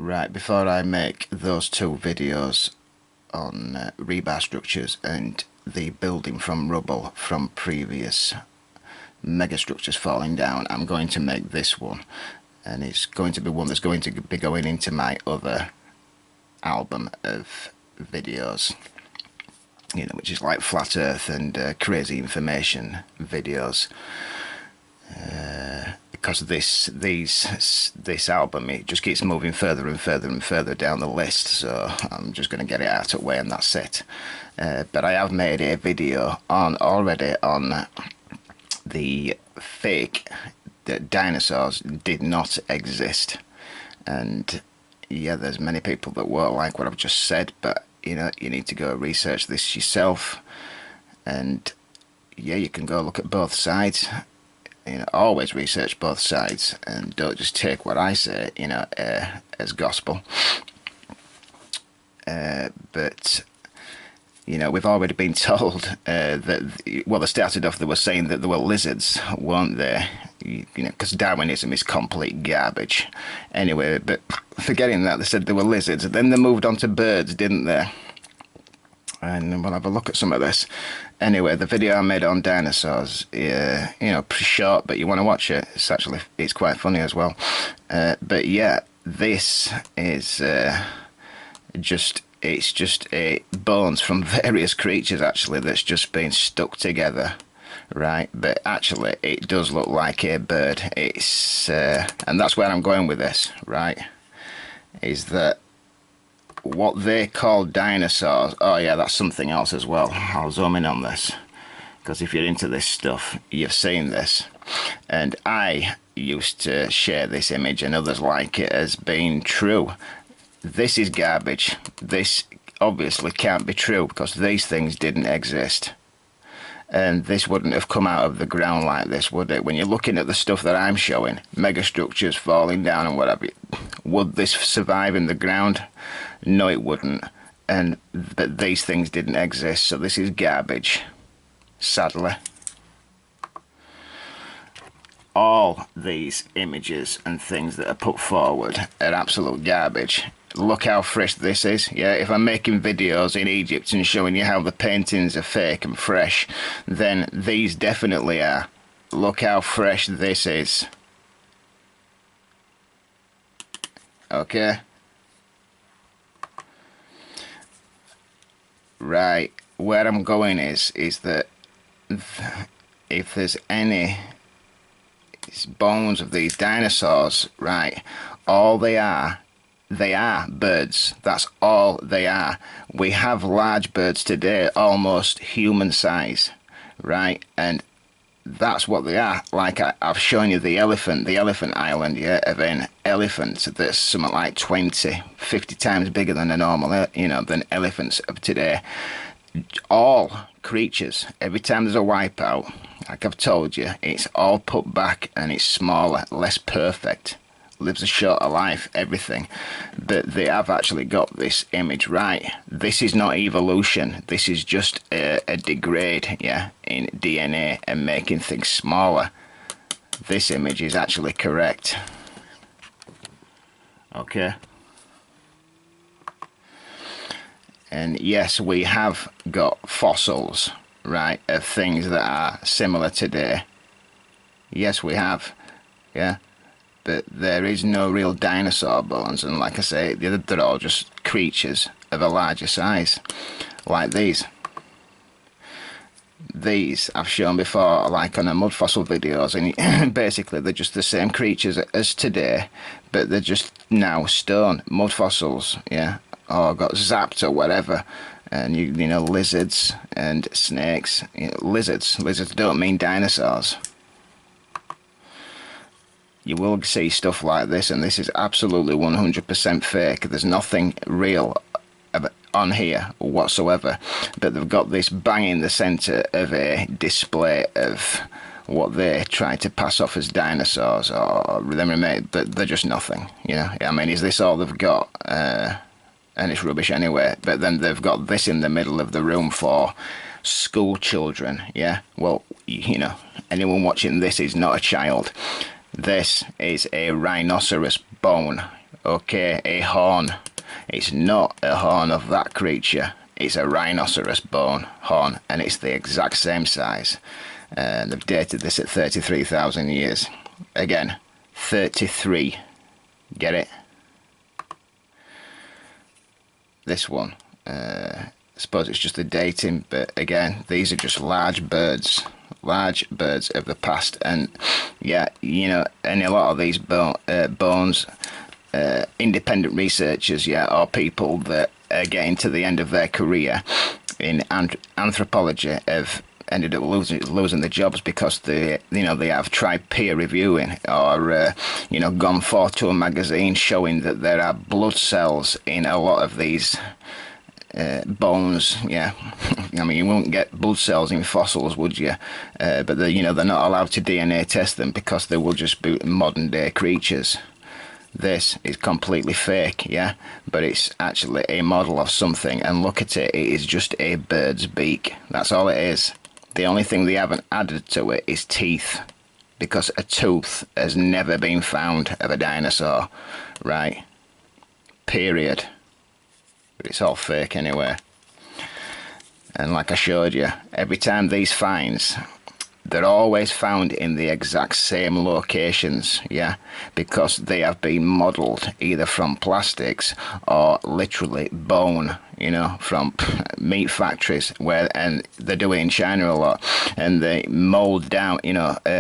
Right, before I make those two videos on rebar structures and the building from rubble from previous megastructures falling down, I'm going to make this one, and it's going to be one that's going to be going into my other album of videos, you know, which is like flat earth and crazy information videos. Because this album, it just keeps moving further and further and further down the list, so I'm just going to get it out of the way and that's it. But I have made a video already on the fake that dinosaurs did not exist, and yeah, there's many people that won't like what I've just said, but you know, you need to go research this yourself, and yeah, you can go look at both sides. You know, always research both sides and don't just take what I say, you know, as gospel. But you know, we've already been told that, well, they started off, they were saying that there were lizards, weren't there? You know, because Darwinism is complete garbage. Anyway, but forgetting that, they said there were lizards, and then they moved on to birds, didn't they? And we'll have a look at some of this. Anyway, the video I made on dinosaurs, you know, pretty short, but you want to watch it. It's quite funny as well. But yeah, this is it's just bones from various creatures actually that's just been stuck together, right? But actually, it does look like a bird. It's and that's where I'm going with this, right? Is that what they call dinosaurs? Oh yeah, that's something else as well. I'll zoom in on this, because if you're into this stuff, you've seen this. And I used to share this image and others like it as being true. This is garbage. This obviously can't be true, because these things didn't exist. And this wouldn't have come out of the ground like this, would it? When you're looking at the stuff that I'm showing, megastructures falling down and whatever, would this survive in the ground? No, it wouldn't. But these things didn't exist, so this is garbage, sadly. All these images and things that are put forward are absolute garbage. Look how fresh this is. Yeah, if I'm making videos in Egypt and showing you how the paintings are fake and fresh, then these definitely are. Look how fresh this is. Okay. Right, where I'm going is that if there's any bones of these dinosaurs, right, all they are birds. That's all they are. We have large birds today, almost human size, right? And that's what they are. Like I've shown you the elephant island, yeah, of an elephant that's something like 20, 50 times bigger than a normal, you know, than elephants of today. All creatures, every time there's a wipeout, like I've told you, it's all put back and it's smaller, less perfect, lives a shorter life, everything. But they have actually got this image right. This is not evolution. This is just a degrade, yeah, in DNA and making things smaller. This image is actually correct. Okay. And yes, we have got fossils, right, of things that are similar today. Yes, we have, yeah. But there is no real dinosaur bones, and like I say, they're all just creatures of a larger size, like these. These I've shown before, like on the mud fossil videos, and basically they're just the same creatures as today, but they're just now stone, mud fossils, yeah, or got zapped or whatever. And you know, lizards and snakes, you know, lizards don't mean dinosaurs. You will see stuff like this, and this is absolutely 100% fake. There's nothing real on here whatsoever, but they've got this bang in the centre of a display of what they try to pass off as dinosaurs, or but they're just nothing, you know. I mean, is this all they've got? And it's rubbish anyway. But then they've got this in the middle of the room for school children, yeah. Well, you know, anyone watching this is not a child. This is a rhinoceros bone, okay, a horn. It's not a horn of that creature. It's a rhinoceros bone horn, and it's the exact same size. They've dated this at 33,000 years. Again, 33. Get it? This one, I suppose it's just the dating, but again, these are just large birds of the past. And yeah, you know, and a lot of these bones, independent researchers, yeah, or people that are getting to the end of their career in anthropology have ended up losing the jobs because they have tried peer reviewing, or gone forth to a magazine showing that there are blood cells in a lot of these bones. Yeah, I mean, you wouldn't get blood cells in fossils, would you? But they're not allowed to DNA test them because they will just be modern day creatures. This is completely fake, yeah, but it's actually a model of something, and look at it, it is just a bird's beak. That's all it is. The only thing they haven't added to it is teeth, because a tooth has never been found of a dinosaur, right? Period. But it's all fake anyway. And like I showed you, every time these finds, they're always found in the exact same locations, yeah, because they have been modelled either from plastics or literally bone, you know, from meat factories, and they do it in China a lot, and they mold down,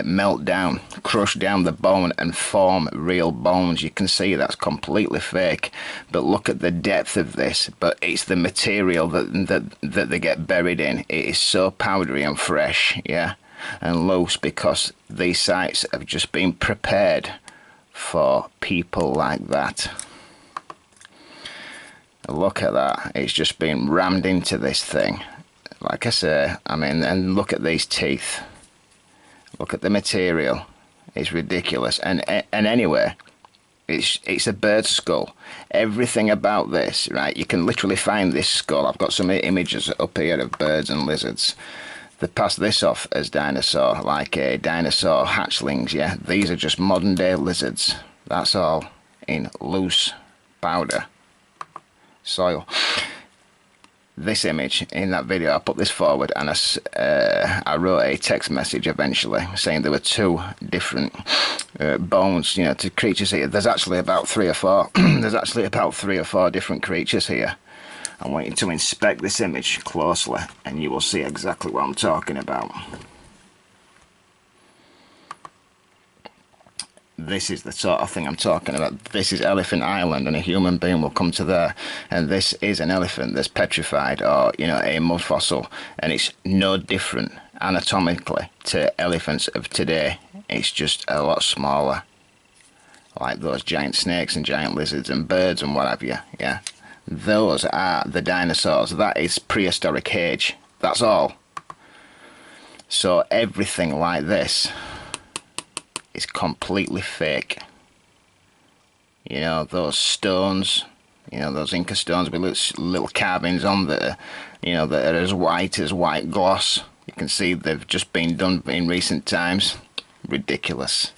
melt down, crush down the bone and form real bones. You can see that's completely fake, but look at the depth of this. But it's the material that they get buried in. It is so powdery and fresh, yeah, and loose, because these sites have just been prepared for people like that. Look at that, it's just been rammed into this thing. Like I say, I mean, and look at these teeth, look at the material, it's ridiculous. And anyway, it's a bird skull. Everything about this, right, you can literally find this skull. I've got some images up here of birds and lizards. They pass this off as dinosaur, like a dinosaur hatchlings, yeah. These are just modern day lizards. That's all in loose powder soil. This image in that video, I put this forward, and I wrote a text message eventually saying there were two different bones, you know, to creatures here. There's actually about 3 or 4. There's actually about 3 or 4 different creatures here. I want you to inspect this image closely and you will see exactly what I'm talking about. This is the sort of thing I'm talking about. This is Elephant Island, and a human being will come to there, and this is an elephant that's petrified, or, you know, a mud fossil, and it's no different anatomically to elephants of today. It's just a lot smaller, like those giant snakes and giant lizards and birds and what have you, yeah. Those are the dinosaurs. That is prehistoric age. That's all. So everything like this is completely fake. You know, those stones, you know, those Inca stones with little carvings on that, you know, that are as white gloss. You can see they've just been done in recent times. Ridiculous.